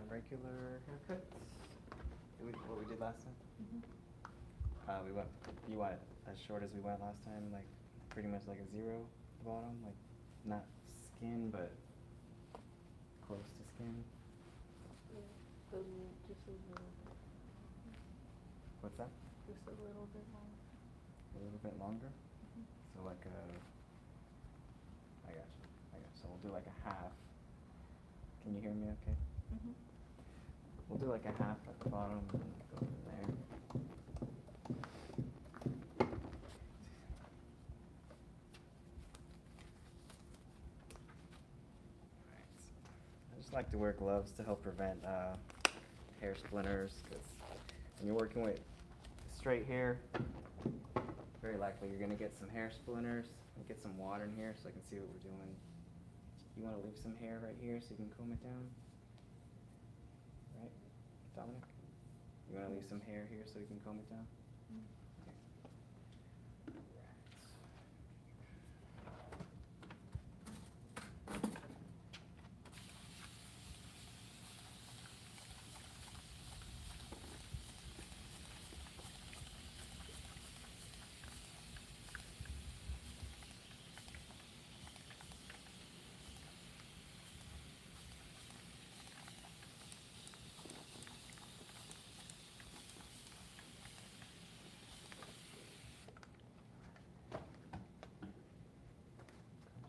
regular haircuts. What we did last time? Mm-hmm. You want it as short as we went last time, like pretty much like a zero at the bottom, like not skin, but close to skin. Yeah, just a little bit. What's that? Just a little bit longer. A little bit longer? Mm-hmm. So like a, I got you. So we'll do like a half. Can you hear me okay? Mm-hmm. We'll do like a half at the bottom and go from there. I just like to wear gloves to help prevent hair splinters, because when you're working with straight hair, very likely you're going to get some hair splinters. Get some water in here so I can see what we're doing. You want to leave some hair right here so you can comb it down? Right, Dominic? You want to leave some hair here so you can comb it down? Okay.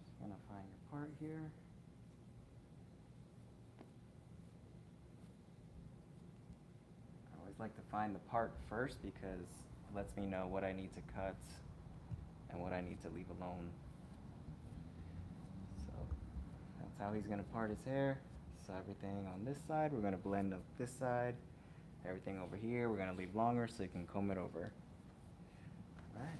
Just gonna find your part here. I always like to find the part first because it lets me know what I need to cut and what I need to leave alone. So that's how he's gonna part his hair. So everything on this side, we're gonna blend up this side. Everything over here, we're gonna leave longer so you can comb it over. All right.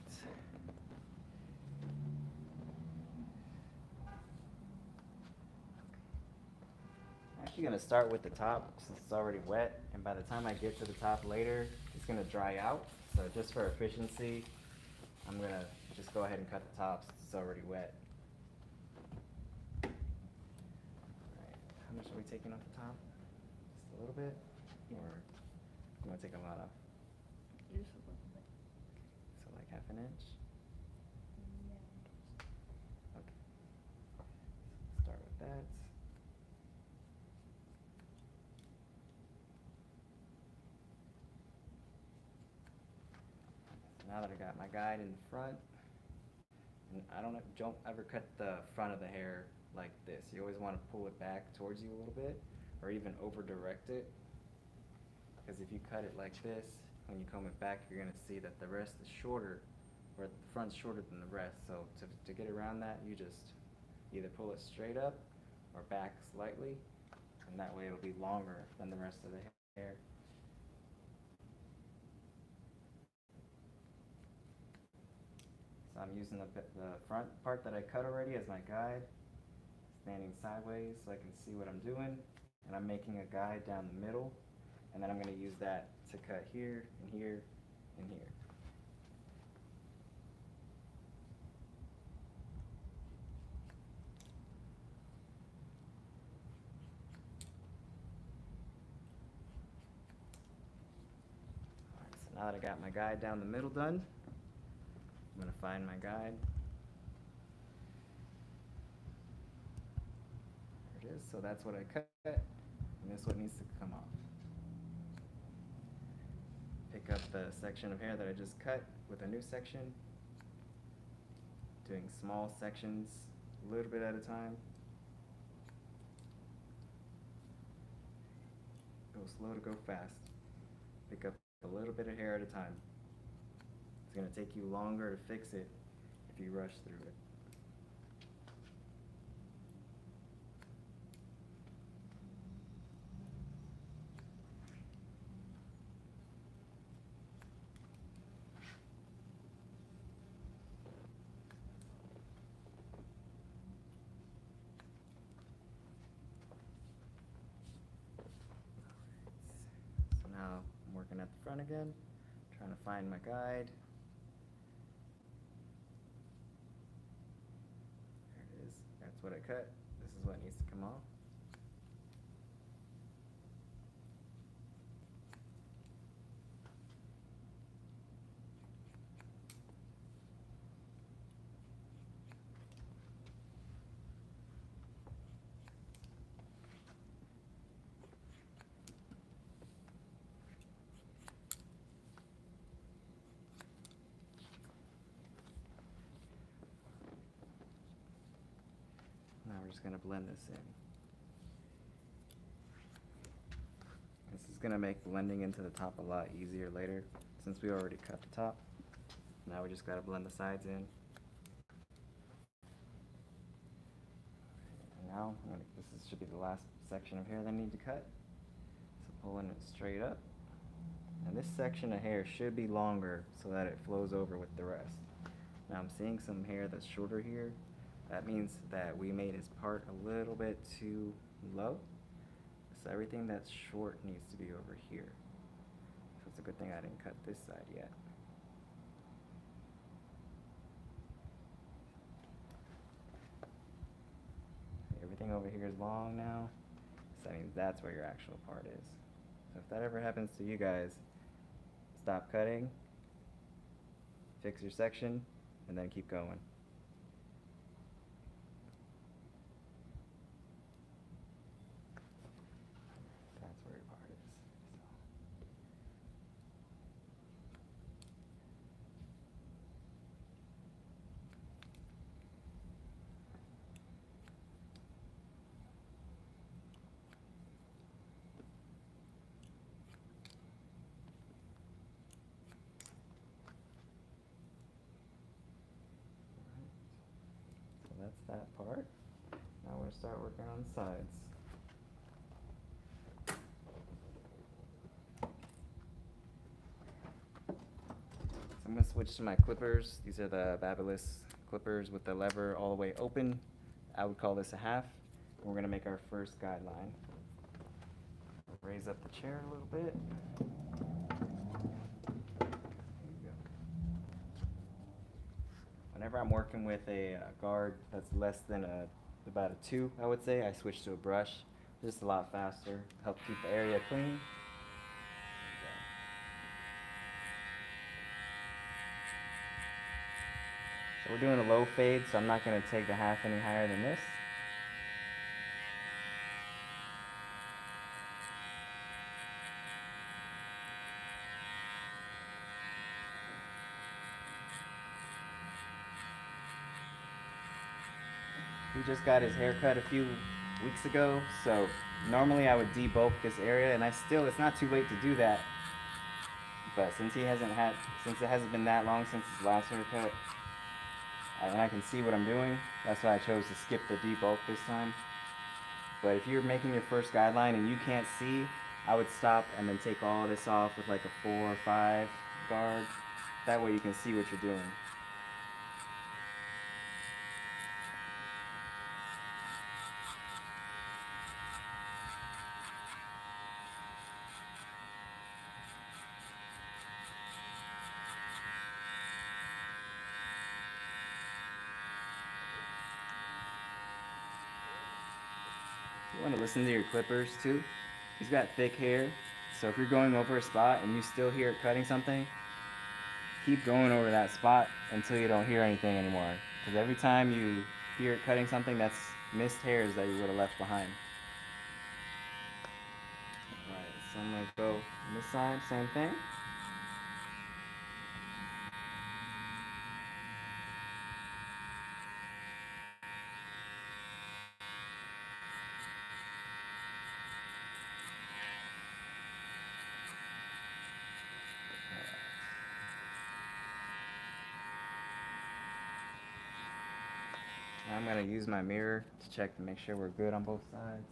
I'm actually gonna start with the top since it's already wet, and by the time I get to the top later, it's gonna dry out. So just for efficiency, I'm gonna just go ahead and cut the top since it's already wet. All right. How much are we taking off the top? Just a little bit, or you wanna take a lot off? Just a little bit. So like half an inch? Yeah. Okay. Start with that. So now that I got my guide in the front, and don't ever cut the front of the hair like this. You always want to pull it back towards you a little bit, or even over direct it. Because if you cut it like this, when you comb it back, you're gonna see that the rest is shorter, or the front's shorter than the rest. So to get around that, you just either pull it straight up or back slightly, and that way it'll be longer than the rest of the hair. So I'm using the front part that I cut already as my guide, standing sideways so I can see what I'm doing, and I'm making a guide down the middle, and then I'm going to use that to cut here and here and here. Alright, so now that I got my guide down the middle done, I'm going to find my guide. There it is. So that's what I cut, and this one needs to come off. Pick up the section of hair that I just cut with a new section, doing small sections, a little bit at a time. Go slow to go fast. Pick up a little bit of hair at a time. It's going to take you longer to fix it if you rush through it. So now I'm working at the front again, trying to find my guide. There it is. That's what I cut. This is what needs to come off. we're just gonna blend this in. This is gonna make blending into the top a lot easier later, since we already cut the top. Now we just gotta blend the sides in. And now, should be the last section of hair that I need to cut. So pulling it straight up. And this section of hair should be longer so that it flows over with the rest. Now I'm seeing some hair that's shorter here. That means that we made his part a little bit too low. So everything that's short needs to be over here. So it's a good thing I didn't cut this side yet. Everything over here is long now. So that means that's where your actual part is. So if that ever happens to you guys, stop cutting, fix your section, and then keep going. That's where your part is. So that's that part. Now we're going to start working on the sides. So I'm going to switch to my clippers. These are the Babyliss clippers with the lever all the way open. I would call this a half. We're going to make our first guideline. Raise up the chair a little bit. Whenever I'm working with a guard that's less than about a 2, I would say, I switch to a brush. Just a lot faster. Help keep the area clean. So we're doing a low fade, so I'm not going to take the half any higher than this. He just got his hair cut a few weeks ago, so normally I would debulk this area, and it's not too late to do that. But since it hasn't been that long since his last haircut, and I can see what I'm doing, that's why I chose to skip the debulk this time. But if you're making your first guideline and you can't see, I would stop and then take all this off with like a 4 or 5 guard. That way you can see what you're doing. You want to listen to your clippers too. He's got thick hair, so if you're going over a spot and you still hear it cutting something, keep going over that spot until you don't hear anything anymore. Because every time you hear it cutting something, that's missed hairs that you would have left behind. Alright, so I'm going to go on this side, same thing. Now I'm going to use my mirror to check to make sure we're good on both sides.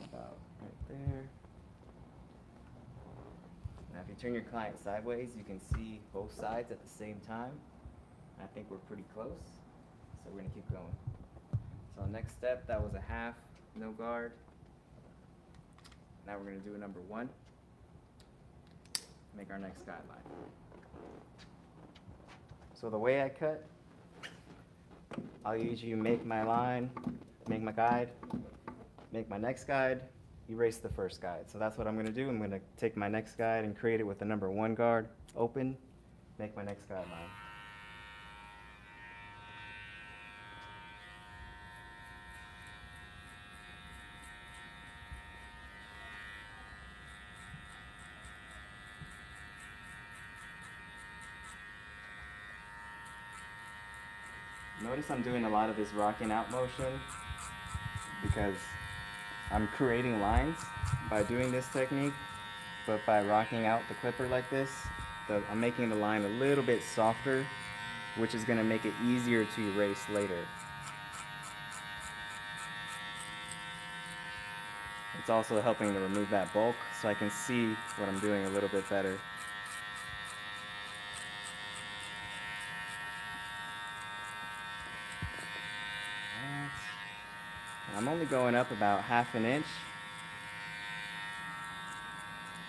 About right there. Now if you turn your client sideways, you can see both sides at the same time. I think we're pretty close, so we're going to keep going. So next step, that was a half, no guard. Now we're going to do a number 1. Make our next guideline. So the way I cut, I'll usually make my line, make my guide, make my next guide, erase the first guide. So that's what I'm going to do. I'm going to take my next guide and create it with the number 1 guard, open, make my next guideline. Notice I'm doing a lot of this rocking out motion because I'm creating lines by doing this technique, but by rocking out the clipper like this, I'm making the line a little bit softer, which is going to make it easier to erase later. It's also helping to remove that bulk so I can see what I'm doing a little bit better. I'm only going up about ½ an inch,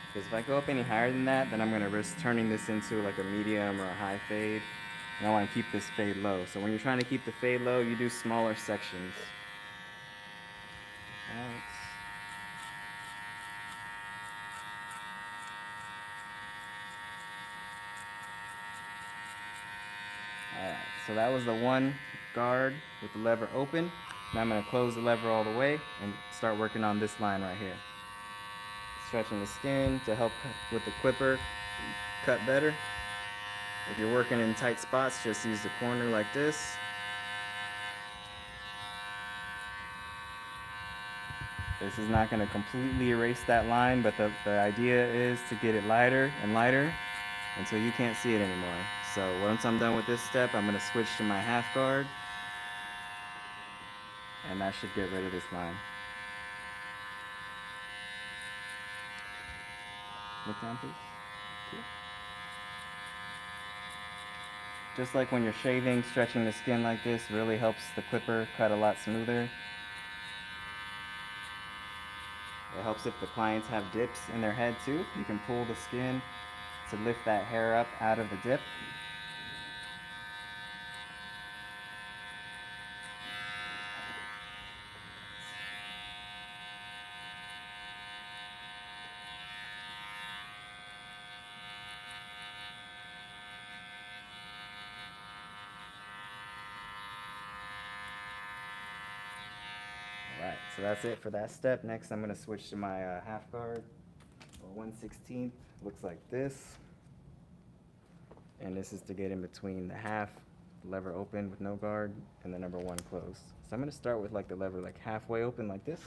because if I go up any higher than that, then I'm going to risk turning this into like a medium or a high fade, and I want to keep this fade low. So when you're trying to keep the fade low, you do smaller sections. Alright, so that was the one guard with the lever open. Now I'm going to close the lever all the way and start working on this line right here. Stretching the skin to help with the clipper cut better. If you're working in tight spots, just use the corner like this. This is not going to completely erase that line, but the idea is to get it lighter and lighter until you can't see it anymore. So once I'm done with this step, I'm going to switch to my half guard, and that should get rid of this line. Look down, please. Cool. Just like when you're shaving, stretching the skin like this really helps the clipper cut a lot smoother. It helps if the clients have dips in their head too. You can pull the skin to lift that hair up out of the dip. Alright, so that's it for that step. Next I'm going to switch to my half guard, or 1/16. Looks like this. And this is to get in between the half, the lever open with no guard, and the number 1 closed. So I'm going to start with like the lever like halfway open like this,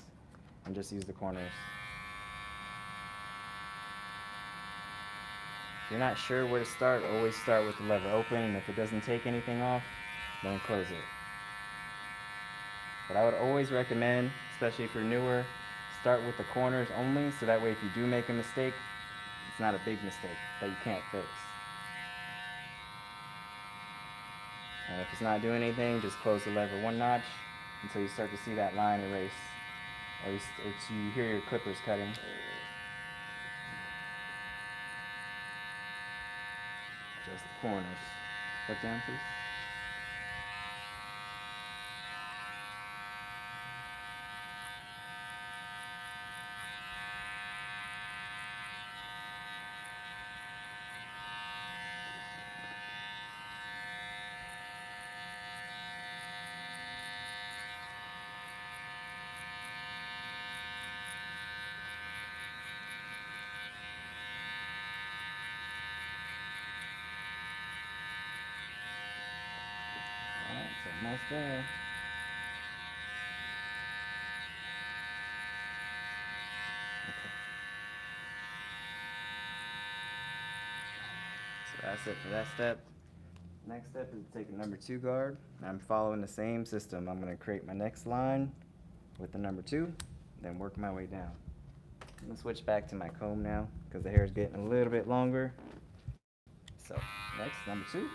and just use the corners. If you're not sure where to start, always start with the lever open, and if it doesn't take anything off, then close it. But I would always recommend, especially if you're newer, start with the corners only, so that way if you do make a mistake, it's not a big mistake that you can't fix. And if it's not doing anything, just close the lever 1 notch until you start to see that line erase, or you hear your clippers cutting. Just the corners. Look down, please. Almost there. Okay. So that's it for that step. Next step is to take a number 2 guard. I'm following the same system. I'm going to create my next line with the number 2, then work my way down. I'm going to switch back to my comb now because the hair is getting a little bit longer. So next, number 2.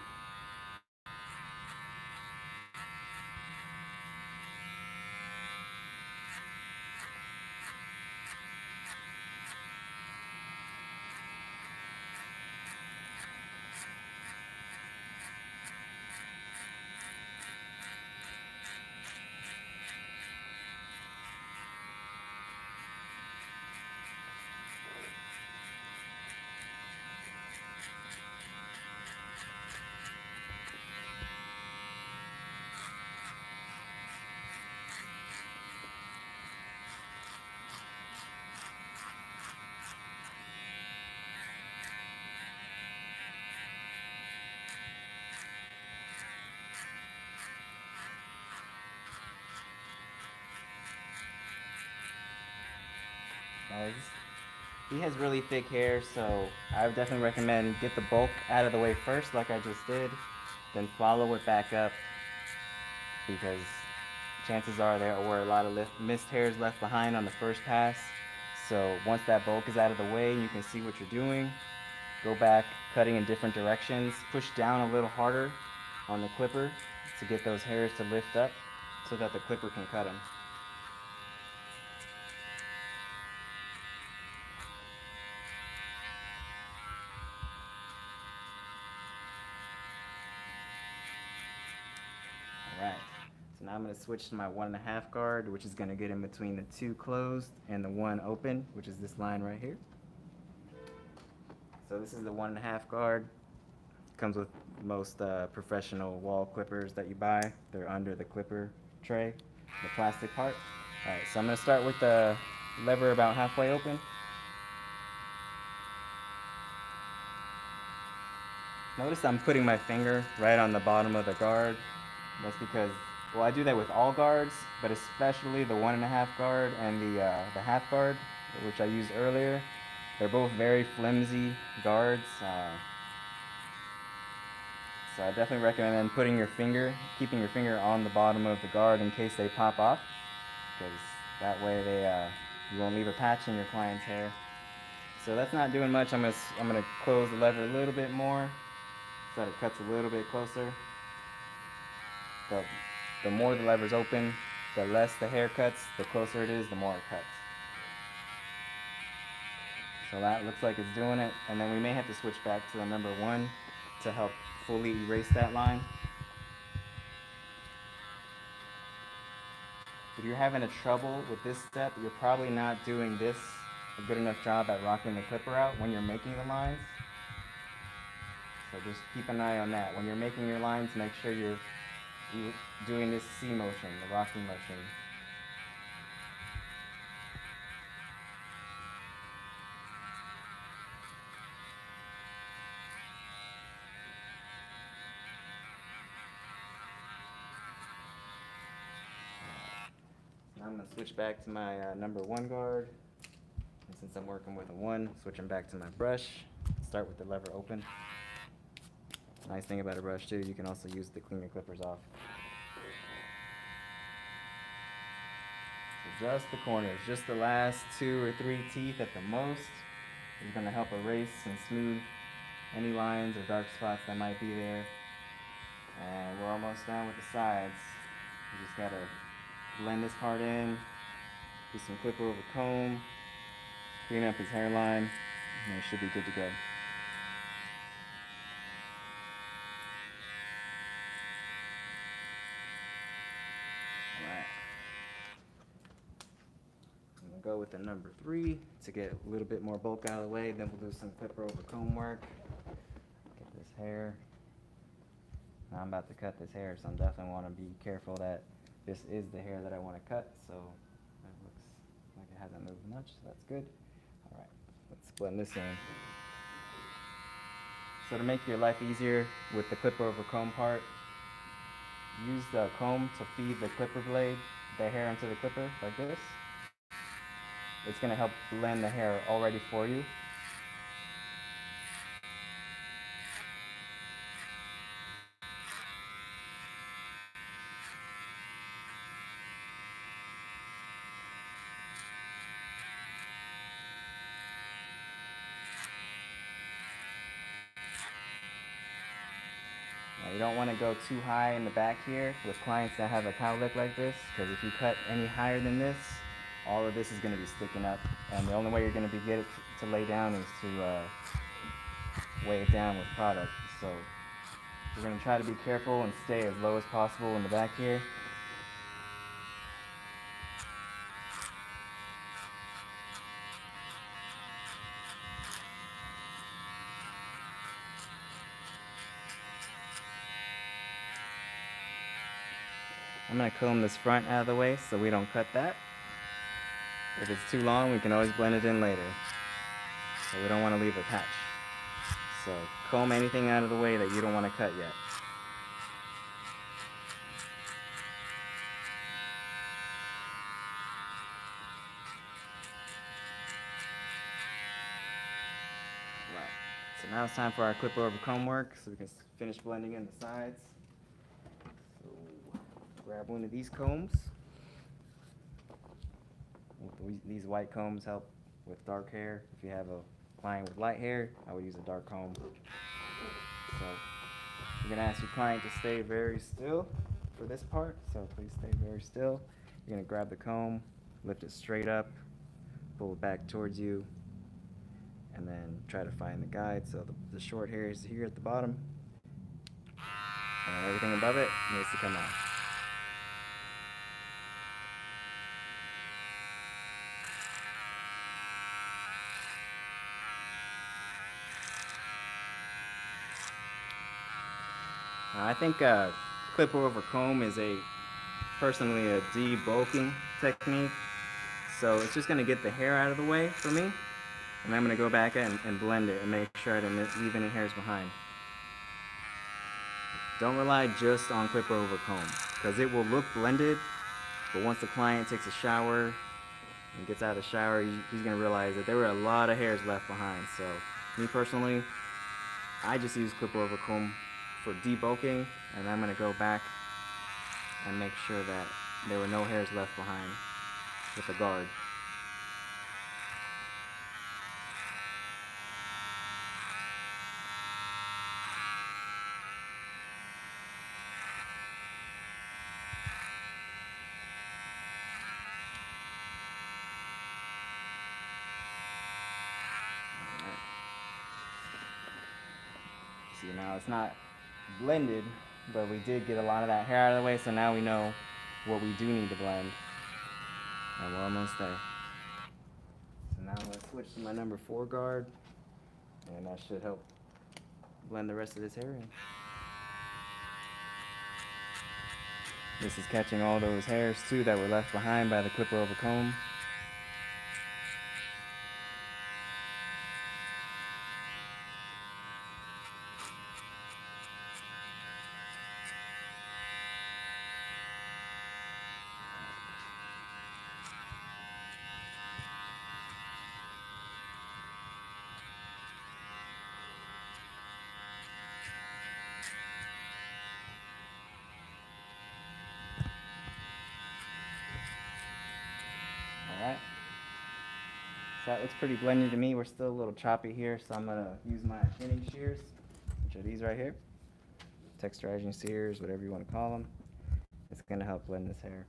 He has really thick hair, so I would definitely recommend get the bulk out of the way first, like I just did, then follow it back up, because chances are there were a lot of missed hairs left behind on the first pass. So once that bulk is out of the way and you can see what you're doing, go back cutting in different directions, push down a little harder on the clipper to get those hairs to lift up so that the clipper can cut them. Alright, so now I'm going to switch to my 1.5 guard, which is going to get in between the 2 closed and the 1 open, which is this line right here. So this is the 1.5 guard. Comes with most professional wall clippers that you buy. They're under the clipper tray, the plastic part. Alright, so I'm going to start with the lever about halfway open. Notice I'm putting my finger right on the bottom of the guard. That's because, well, I do that with all guards, but especially the 1.5 guard and the half guard, which I used earlier. They're both very flimsy guards. So I definitely recommend keeping your finger on the bottom of the guard in case they pop off, because that way you won't leave a patch in your client's hair. So that's not doing much. I'm gonna close the lever a little bit more so that it cuts a little bit closer. The more the lever's open, the less the hair cuts. The closer it is, the more it cuts. So that looks like it's doing it, and then we may have to switch back to the number 1 to help fully erase that line. If you're having a trouble with this step, you're probably not doing a good enough job at rocking the clipper out when you're making the lines. So just keep an eye on that. When you're making your lines, make sure you're doing this C motion, the rocking motion. Now I'm going to switch back to my number 1 guard. And since I'm working with a 1, switching back to my brush. Start with the lever open. Nice thing about a brush too, you can also use to clean your clippers off. So just the corners, just the last 2 or 3 teeth at the most is going to help erase and smooth any lines or dark spots that might be there. And we're almost done with the sides. You just got to blend this part in, do some clipper over comb, clean up his hairline, and it should be good to go. Alright. I'm going to go with the number 3 to get a little bit more bulk out of the way, then we'll do some clipper over comb work. Get this hair. Now I'm about to cut this hair, so I definitely want to be careful that this is the hair that I want to cut, so it looks like it hasn't moved much, so that's good. Alright, let's blend this in. So to make your life easier with the clipper over comb part, use the comb to feed the clipper blade, the hair into the clipper, like this. It's going to help blend the hair already for you. Now you don't want to go too high in the back here with clients that have a cowlick like this, because if you cut any higher than this, all of this is going to be sticking up, and the only way you're going to get it to lay down is to weigh it down with product. So we're going to try to be careful and stay as low as possible in the back here. I'm going to comb this front out of the way so we don't cut that. If it's too long, we can always blend it in later. So we don't want to leave a patch. So comb anything out of the way that you don't want to cut yet. So now it's time for our clipper over comb work, so we can finish blending in the sides. So grab one of these combs. These white combs help with dark hair. If you have a client with light hair, I would use a dark comb. So you're gonna ask your client to stay very still for this part, so please stay very still. You're gonna grab the comb, lift it straight up, pull it back towards you, and then try to find the guide. So the short hair is here at the bottom, and then everything above it needs to come out. I think clipper over comb is personally a debulking technique. So it's just gonna get the hair out of the way for me, and I'm gonna go back and blend it and make sure I didn't leave any hairs behind. Don't rely just on clipper over comb, because it will look blended, but once the client takes a shower and gets out of the shower, he's gonna realize that there were a lot of hairs left behind. So me personally, I just use clipper over comb for debulking, and I'm gonna go back and make sure that there were no hairs left behind with the guard. See, now it's not blended, but we did get a lot of that hair out of the way, so now we know what we do need to blend. And we're almost there. So now let's switch to my number 4 guard, and that should help blend the rest of this hair in. This is catching all those hairs too that were left behind by the clipper over comb. Alright, so that looks pretty blended to me. We're still a little choppy here, so I'm going to use my thinning shears, which are these right here. Texturizing shears, whatever you want to call them. It's going to help blend this hair.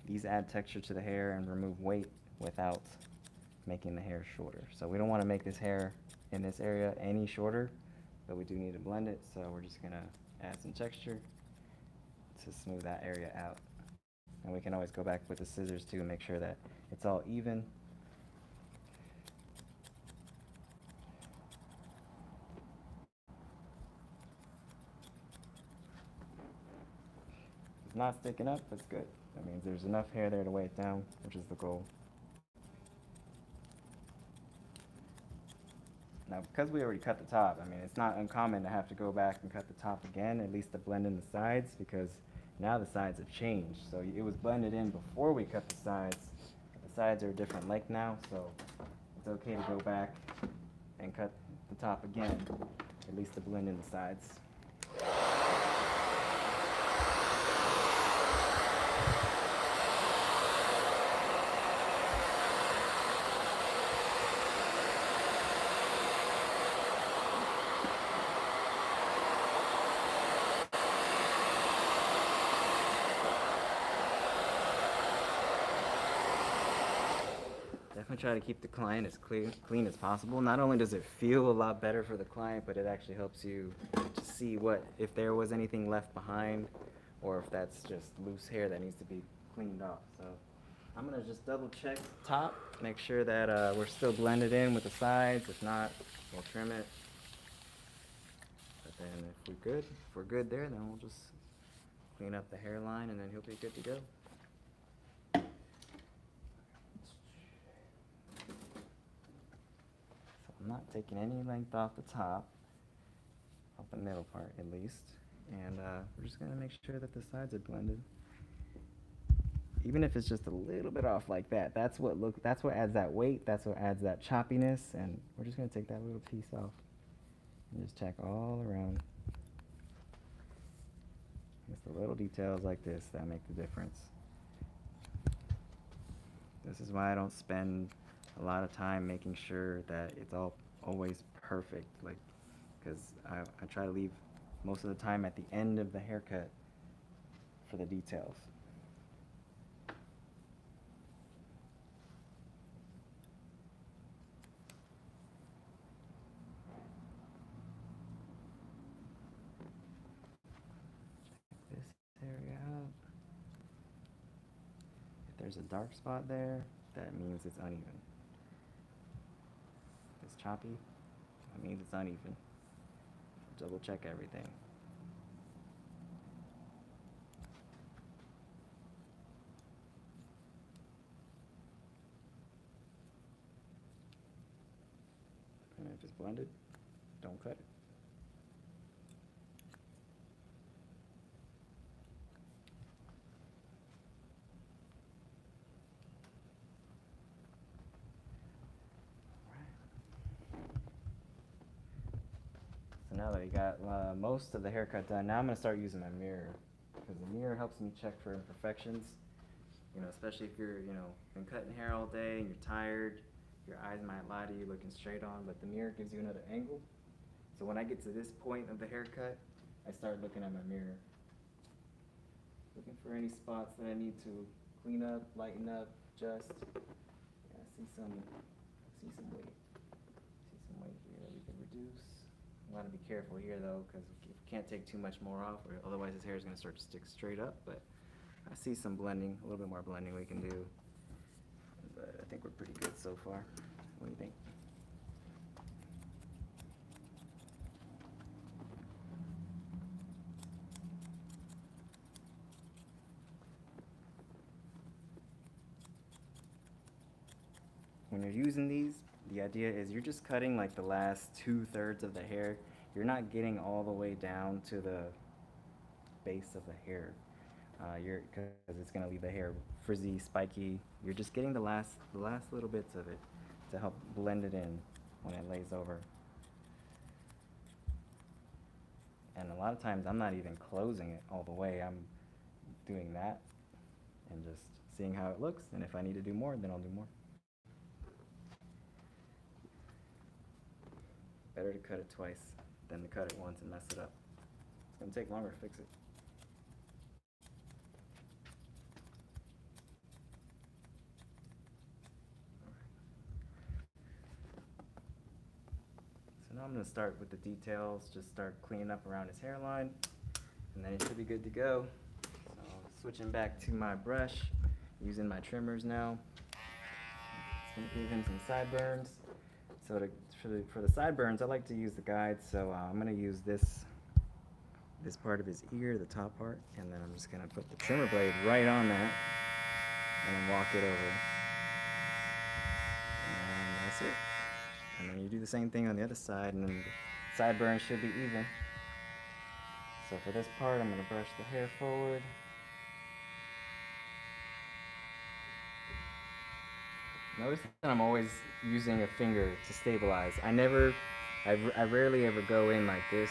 These add texture to the hair and remove weight without making the hair shorter. So we don't want to make this hair in this area any shorter, but we do need to blend it, so we're just going to add some texture to smooth that area out. And we can always go back with the scissors too and make sure that it's all even. It's not sticking up, that's good. That means there's enough hair there to weigh it down, which is the goal. Now, because we already cut the top, I mean, it's not uncommon to have to go back and cut the top again, at least to blend in the sides, because now the sides have changed. So it was blended in before we cut the sides. The sides are a different length now, so it's okay to go back and cut the top again, at least to blend in the sides. Definitely try to keep the client as clean as possible. Not only does it feel a lot better for the client, but it actually helps you to see if there was anything left behind, or if that's just loose hair that needs to be cleaned off. So I'm gonna just double check the top, make sure that we're still blended in with the sides. If not, we'll trim it. But then if we're good there, then we'll just clean up the hairline, and then he'll be good to go. I'm not taking any length off the top, off the middle part at least, and we're just going to make sure that the sides are blended. even if it's just a little bit off like that, that's what adds that weight, that's what adds that choppiness, and we're just gonna take that little piece off and just check all around. It's the little details like this that make the difference. This is why I don't spend a lot of time making sure that it's all always perfect, like, because I try to leave most of the time at the end of the haircut for the details. Check this area out. If there's a dark spot there, that means it's uneven. If it's choppy, that means it's uneven. Double check everything. And if it's blended, don't cut it. So now that we got most of the haircut done, now I'm going to start using my mirror, because the mirror helps me check for imperfections. You know, especially if you're, been cutting hair all day and you're tired, your eyes might lie to you looking straight on, but the mirror gives you another angle. So when I get to this point of the haircut, I start looking at my mirror, looking for any spots that I need to clean up, lighten up, adjust. Yeah, I see some weight. See some weight here that we can reduce. I want to be careful here though, because we can't take too much more off, or otherwise his hair is going to start to stick straight up. But I see some blending, a little bit more blending we can do. But I think we're pretty good so far. What do you think? When you're using these, the idea is you're just cutting like the last 2/3 of the hair. You're not getting all the way down to the base of the hair. Because it's gonna leave the hair frizzy, spiky. You're just getting the last little bits of it to help blend it in when it lays over. And a lot of times I'm not even closing it all the way. I'm doing that and just seeing how it looks. And if I need to do more, then I'll do more. Better to cut it twice than to cut it once and mess it up. It's gonna take longer to fix it. So now I'm gonna start with the details, just start cleaning up around his hairline, and then it should be good to go. So switching back to my brush, using my trimmers now. It's gonna give him some sideburns. So for the sideburns, I like to use the guide, so I'm going to use this part of his ear, the top part, and then I'm just going to put the trimmer blade right on that, and then walk it over. And that's it. And then you do the same thing on the other side, and then the sideburns should be even. So for this part, I'm going to brush the hair forward. Notice that I'm always using a finger to stabilize. I rarely ever go in like this,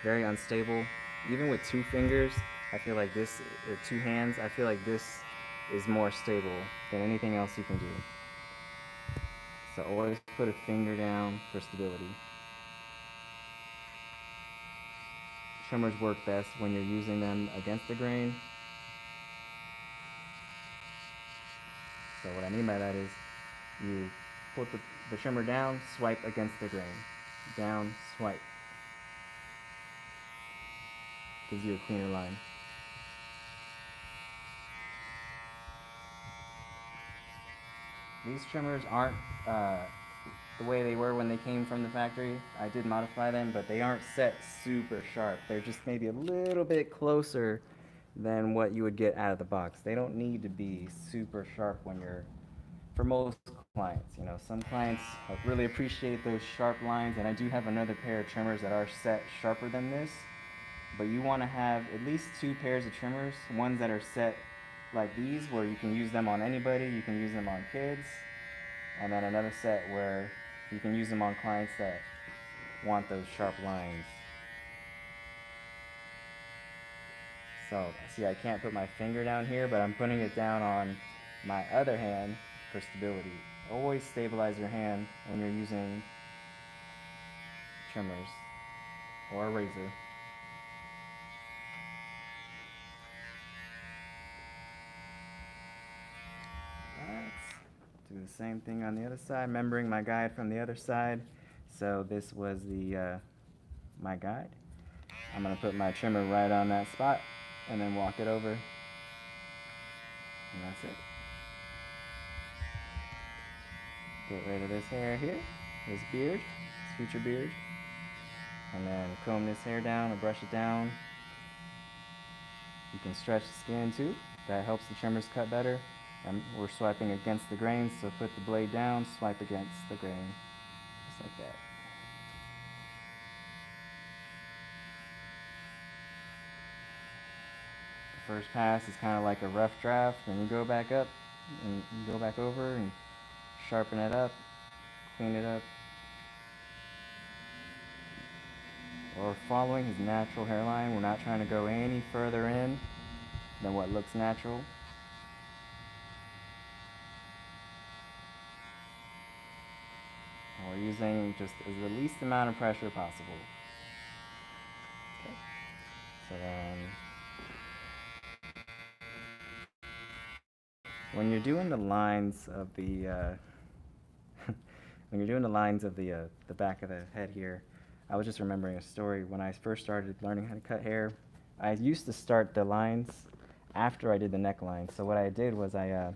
very unstable. Even with 2 fingers, I feel like this, or 2 hands, I feel like this is more stable than anything else you can do. So always put a finger down for stability. Trimmers work best when you're using them against the grain. So what I mean by that is you put the trimmer down, swipe against the grain. Down, swipe. Gives you a cleaner line. These trimmers aren't the way they were when they came from the factory. I did modify them, but they aren't set super sharp. They're just maybe a little bit closer than what you would get out of the box. They don't need to be super sharp when you're, for most clients. Some clients really appreciate those sharp lines, and I do have another pair of trimmers that are set sharper than this, but you want to have at least 2 pairs of trimmers, ones that are set like these where you can use them on anybody, you can use them on kids, and then another set where you can use them on clients that want those sharp lines. So, see, I can't put my finger down here, but I'm putting it down on my other hand for stability. Always stabilize your hand when you're using trimmers or a razor. Let's do the same thing on the other side, remembering my guide from the other side. So this was the my guide. I'm going to put my trimmer right on that spot and then walk it over. And that's it. Get rid of this hair here, this beard, this future beard. And then comb this hair down or brush it down. You can stretch the skin too. That helps the trimmers cut better. And we're swiping against the grain, so put the blade down, swipe against the grain, just like that. The first pass is kind of like a rough draft, then you go back up, and you go back over and sharpen it up, clean it up. We're following his natural hairline. We're not trying to go any further in than what looks natural. And we're using just the least amount of pressure possible. Okay. So then, when you're doing the lines of the when you're doing the lines of the back of the head here, I was just remembering a story. When I first started learning how to cut hair, I used to start the lines after I did the neckline. So what I did was I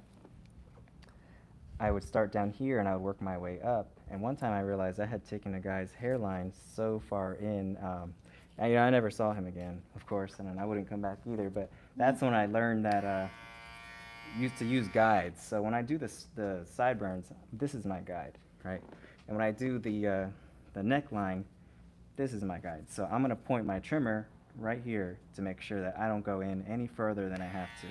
would start down here and I would work my way up. And one time I realized I had taken a guy's hairline so far in, and, I never saw him again, of course, and I wouldn't come back either. But that's when I learned that used to use guides. So when I do the sideburns, this is my guide, right? And when I do the neckline, this is my guide. So I'm going to point my trimmer right here to make sure that I don't go in any further than I have to.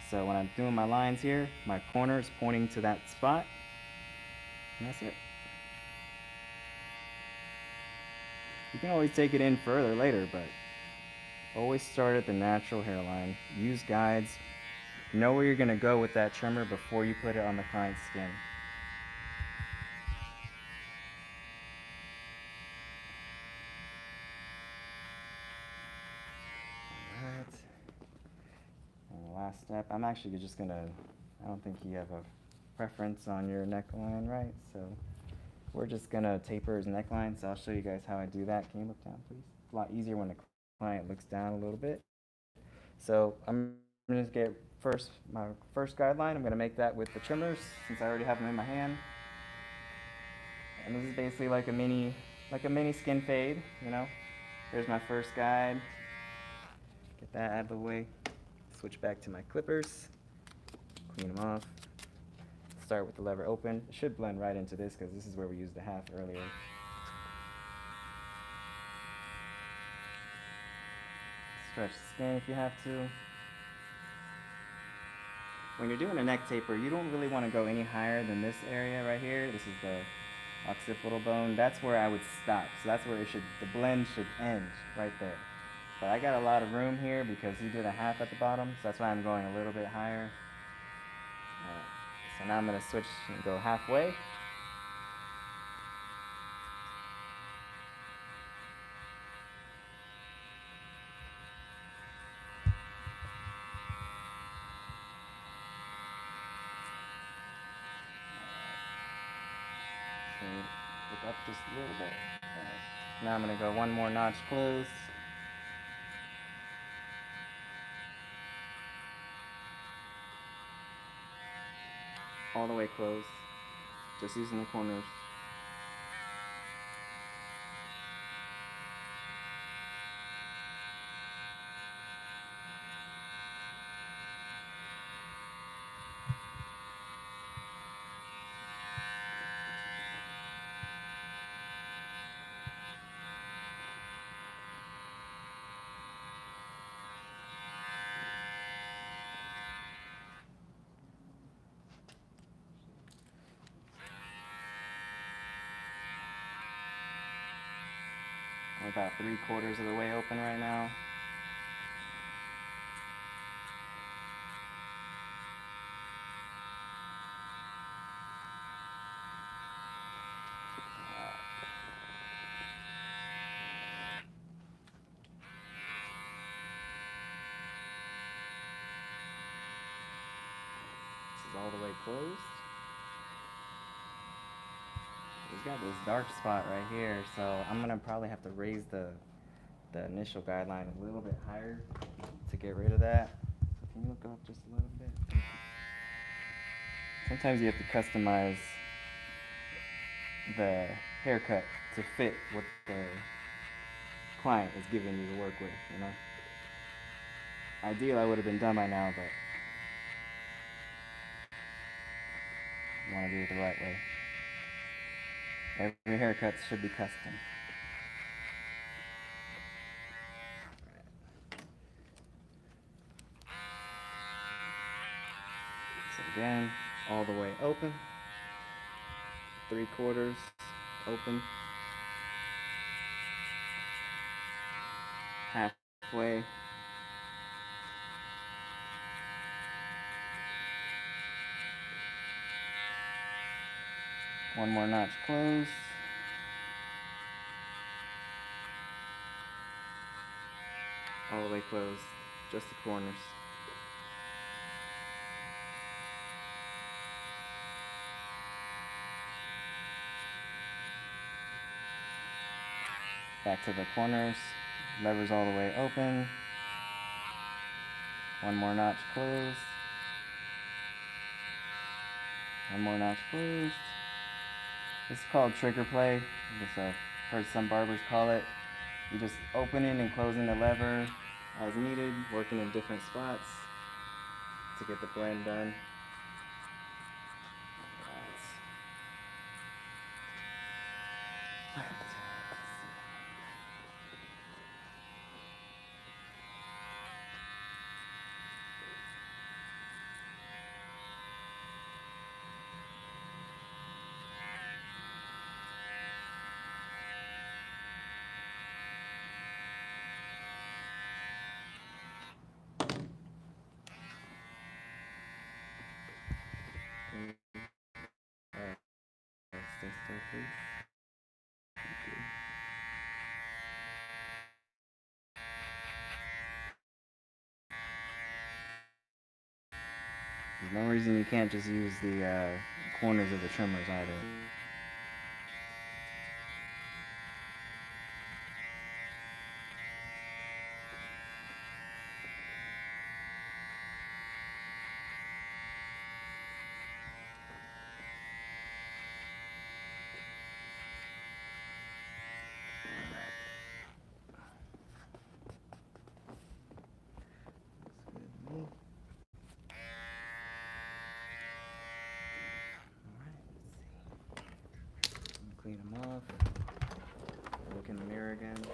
So when I'm doing my lines here, my corner is pointing to that spot, and that's it. You can always take it in further later, but always start at the natural hairline. Use guides. Know where you're going to go with that trimmer before you put it on the client's skin. Last step, I'm actually just gonna, I don't think you have a preference on your neckline, right? So we're just gonna taper his neckline, so I'll show you guys how I do that. Can you look down, please? It's a lot easier when the client looks down a little bit. So I'm gonna get my first guideline. I'm gonna make that with the trimmers since I already have them in my hand. And this is basically like a mini skin fade, you know? There's my first guide. Get that out of the way. Switch back to my clippers, clean them off. Start with the lever open. It should blend right into this because this is where we used the half earlier. Stretch the skin if you have to. When you're doing a neck taper, you don't really want to go any higher than this area right here. This is the occipital bone. That's where I would stop. So that's where the blend should end, right there. But I got a lot of room here because he did a half at the bottom, so that's why I'm going a little bit higher. So now I'm going to switch and go halfway. So look up just a little bit. Now I'm going to go one more notch close. All the way close, just using the corners. about 3/4 of the way open right now. This is all the way closed. He's got this dark spot right here, so I'm gonna probably have to raise the initial guideline a little bit higher to get rid of that. So can you look up just a little bit? Sometimes you have to customize the haircut to fit what the client is giving you to work with, you know? Ideal, I would have been done by now, but you want to do it the right way. Every haircut should be custom. So again, all the way open, 3/4 open, halfway, one more notch closed, all the way closed, just the corners. Back to the corners, levers all the way open, one more notch closed, one more notch closed. This is called trigger play. I've heard some barbers call it. You're just opening and closing the lever as needed, working in different spots to get the blend done. Alright. Stay still, please. Thank you. There's no reason you can't just use the corners of the trimmers either. Clean them off. Look in the mirror again. So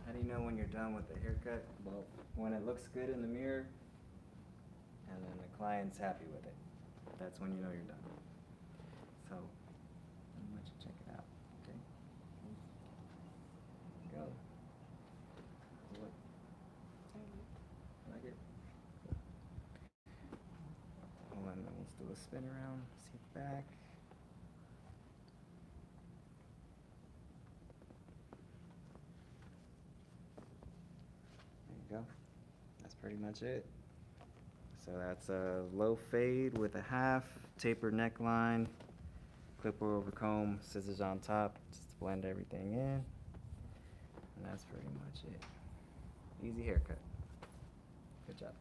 how do you know when you're done with the haircut? Well, when it looks good in the mirror and then the client's happy with it. That's when you know you're done. So I'll let you check it out. Okay? Go. Look. Like it? Oh, and then let's do a spin around. See the back. There you go. That's pretty much it. So that's a low fade with a half, tapered neckline, clipper over comb, scissors on top, just to blend everything in. And that's pretty much it. Easy haircut. Good job.